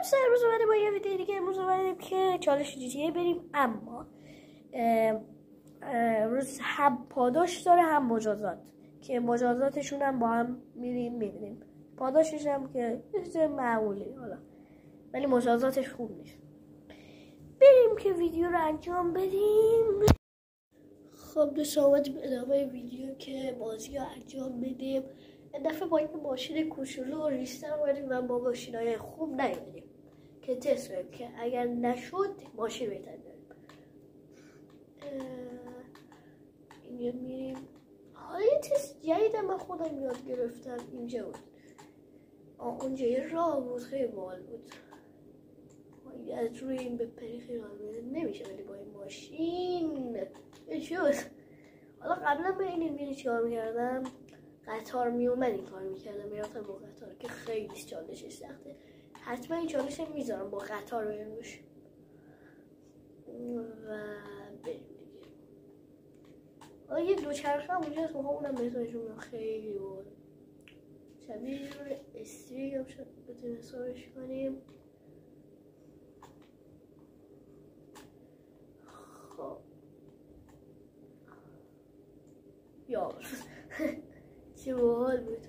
دوستان امروز اومده با یه ویدیو دیگه. امروز اومدیم که چالش GTA بریم، اما امروز هم پاداش داره هم مجازات که مجازاتشون هم با هم میبینیم. پاداشش هم که یه معمولی حالا، ولی مجازاتش خوب نیست. بریم که ویدیو رو انجام بدیم. خب دوستان اومدیم ادامه ویدیو که بازی رو انجام بدیم. این دفعه با این ماشین کوچولو و ریستر اومدیم و با ماشینای خوب نیومدیم که تست کنیم که اگر نشد ماشین بهتر داریم. اینجا میریم. حالا یه تست جدید من خودم یاد گرفتم. اینجا بود، اونجا یه راه بود، خیلی باحال بود. از روی این بپری خیلی حال نمیشه، ولی با این ماشین شد. حالا قبلا به این میری چیکار میکردم؟ قطار میومد این کار میکردم، میرفتم با قطار که خیلی چالشش سخته. حتما این چالش میذارم با قطار بریمش و بریم دیگه. حالا یه دوچرخه هم اونجا هست، اونم بهتونشون خیلی بود شبیه جور استریک هم شد بتونیم حسابش کنیم. خب یا چه باحال بود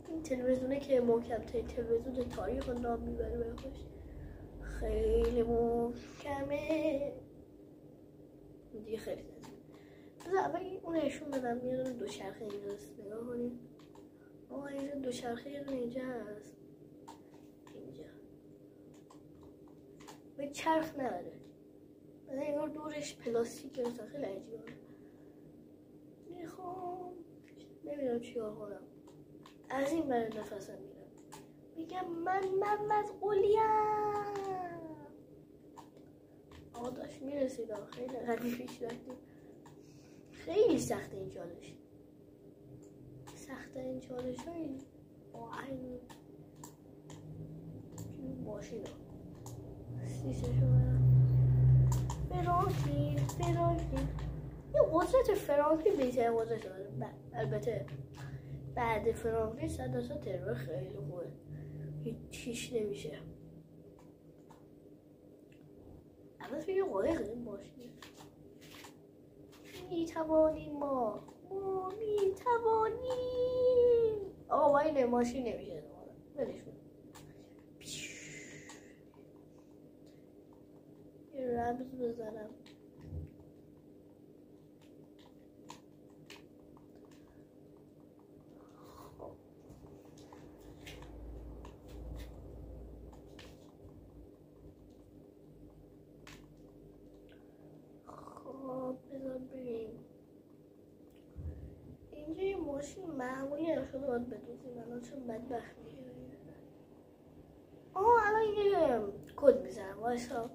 این تلویزیونه که محکم ترین تلویزیون تاریخ نام میبره به خودش. خیلی محکمه دیگه، خیلی زنده. بذار اول اون نشون بدم. یه دونه دوچرخه اینجاست، نگاه کنیم. اینجا دوچرخه یه دونه اینجا هست، اینجا به چرخ نداره، انگار دورش پلاستیکه. خیلی عجیبه. میخوام نمیدونم چیکار کنم. از این برای نفسم میرم، میگم من مسئولیم. داشت میرسیدم. خیلی قدیم پیش رفتیم. خیلی سخته این چالش، سخته این چالش هایی این ماشین سیسشو فرانکی یه قدرت فرانکی بیتر قدرت داره. البته بعد فرانکی صداسا ترور خیلی خوبه، هیچ نمیشه. اما توی قایق این ماشین میتوانیم، ما میتوانیم. آقا این ماشین نمیشه ولشون. یه رمز بزنم. اینجا یه ماشین معمولی هم شده باید بدوزیم الان، چون بدبخت میشه. الان یه کد میزنم وایسا.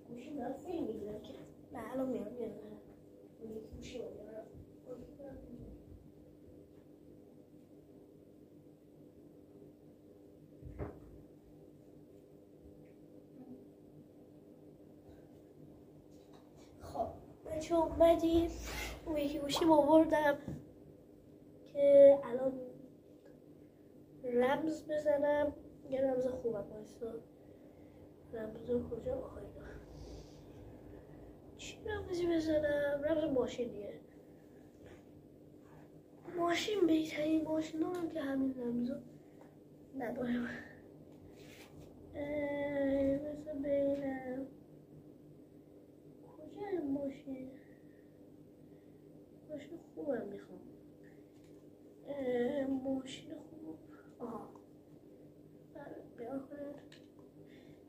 گوشی من فیلم میگیرم که نه الان میام گوشی میگیرم. چون اومدیم اون یکی گوشیم آوردم که الان رمز بزنم. یه رمز خوبم بایستا. رمز کجا بخواهیم؟ چی رمزی بزنم؟ رمز ماشین دیگه. ماشین بهترین ماشین دارم که همین رمزو ندارم. مثلا ببینم کجا ماشین خوبم میخوام. ماشین خوب. بیا کنید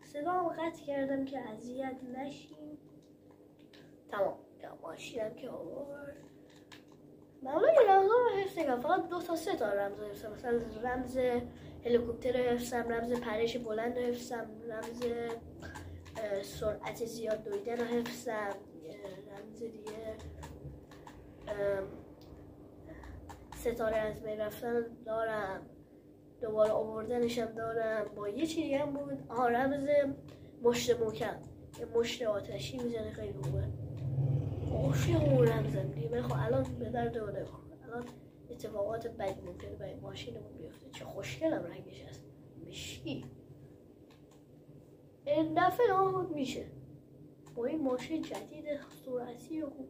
صدا هم قطع کردم که اذیت نشیم. تمام. ماشینم که آورد. معمولا این رمز رو حفظ نگم، فقط 2 تا 3 تا رمز رو حفظم. مثلا رمز هلیکوپتر رو حفظم، رمز پرش بلند رو حفظم، رمز سرعت زیاد دویدن رو حفظم، رمز دیگه ستاره از بین رفتن دارم، دوباره آوردنشم دارم. با یه چیزی هم بود، رمز مشت محکم، یه مشت آتشی میزنه خیلی خوبه. عاشق اون رمزم دیگه. من خب الان به درد اومده. الان اتفاقات بدی ممکنه برای ماشینمون بیفته. چه خوشگلم رنگش هست، مشکی. این دفعه نابود میشه با این ماشین جدید سرعتی خوب.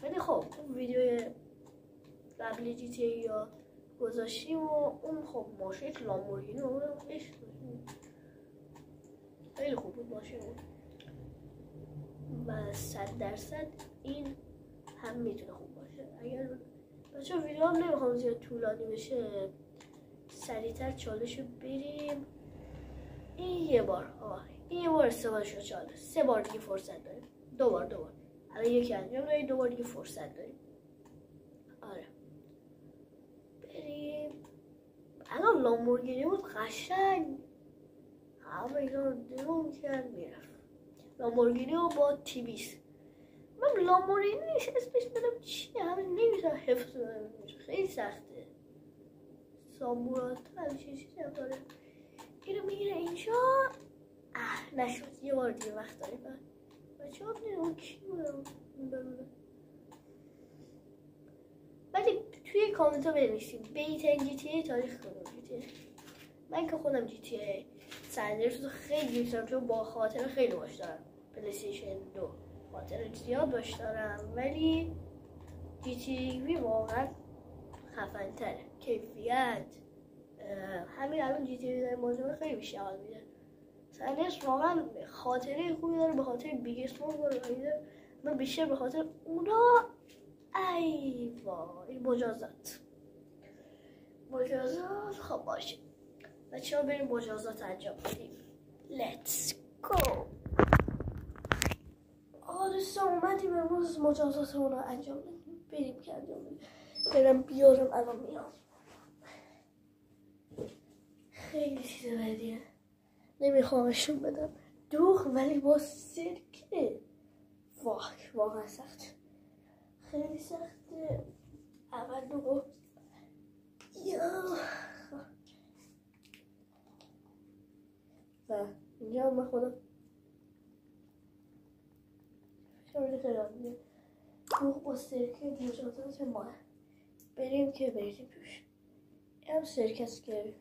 ولی خب اون ویدیو قبلی جی تی ای یا گذاشتیم و اون خب ماشین لامبورگینی رو عشق خیلی خوب بود ماشین و 100% این هم میتونه خوب باشه. اگر بچه ویدیو هم نمیخوام زیاد طولانی بشه، سریعتر چالش رو بریم. این یه بار استفاده شد چالش، 3 بار دیگه فرصت داریم. دو بار الان یکی انجام داریم، 2 بار دیگه فرصت داریم. آره بریم. الان لامبورگینی بود قشنگ همه اینا رو درون کرد میرفت. لامبورگینی رو با تی-20. من لامبورگینی نیست اسمش بدم چیه، همه نمیتونم حفظ کنم، خیلی سخته. سامورات همچین چیزی هم داره. اینو میگیره اینجا. نشد، یه بار دیگه وقت داریم. بچه ها بینیم کی بودم ولی توی کامنت ها بنویسیم بهترین جی تی ای تاریخ کدوم جی تی ای. من که خودم جی تی ای سندرس رو خیلی دوست دارم، چون با خاطر خیلی باش دارم. پلی‌استیشن 2 خاطر زیاد باش دارم، ولی جی تی وی واقعا خفن تره. کیفیت همین الان جی تی وی در ماجرا خیلی بیشتر حال میده. سندرس واقعا خاطره خوبی داره، به خاطر بیگ اسمال داره، من بیشتر به خاطر اونا. ای وای مجازات خب باشه بچه ها بریم مجازات انجام بدیم. Let's go. دوستان اومدیم امروز مجازات اونا انجام بدیم. بریم که انجام بدیم. برم بیارم الان میام. خیلی چیز بدیه، نمیخوامشون بدم دوغ ولی با سرکه. واقعا سخت، خیلی سخته. اول دوغ و اینجا من خودم شامل خیلی دوغ با سرکه مجازات ماه. بریم که بریم توش. این هم سرکه است که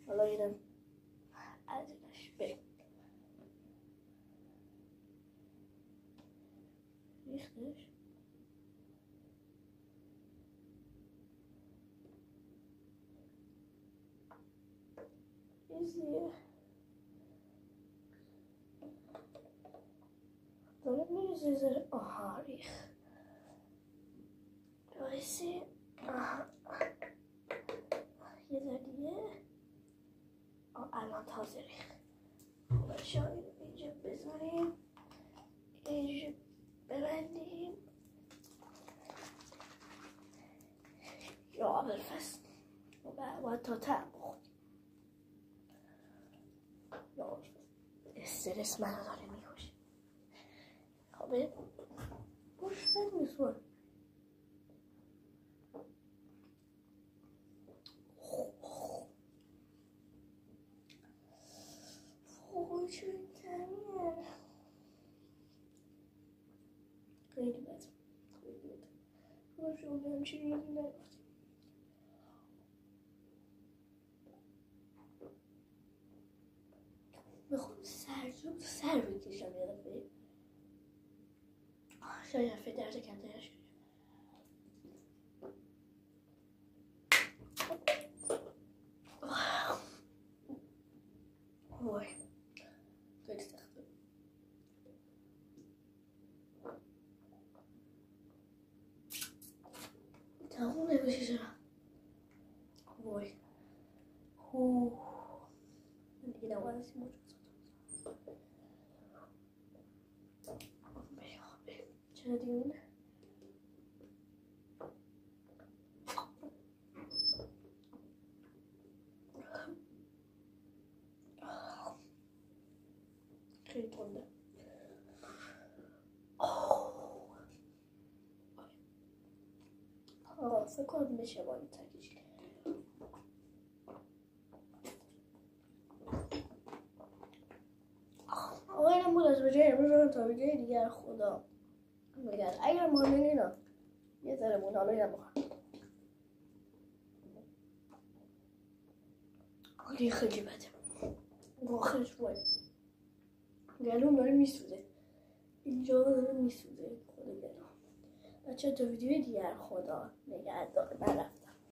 حالا اینم ازش. بریم نیستش. ایزیه داره میریزه زره. ریخ بایستی. یه ذره دیگه. الان تازه ریخ. بچه ها اینجا بذاریم، اینجا ببندیم. یا بالفصل باید تا تر بخوریم. یا استرس من داره میکشه. خب گوش بمیزور. چون تمیه خیلی بد. شما همچنین نگفتیم. میخوام سر بکشم یه دفعه. شاید یه دفعه درد کمتر شد. وای خیلی سخته. تموم نمیشه چرا. وای دیگه نباید از این بریم. چرا دیگه اونه خیلی تنده. فکر کنم میشه باید تکیش. اینم بود از وجه امروز رو تا ویدیو دیگر. خدا میگن اگر مهمه اینا یه ذره بود. حالا اینم بخوام ولی خیلی بده واقعا. شوی گلوم داره میسوزه، اینجا داره میسوزه خود گلوم. بچه تا ویدیوی دیگر خدا نگهدار. من رفتم.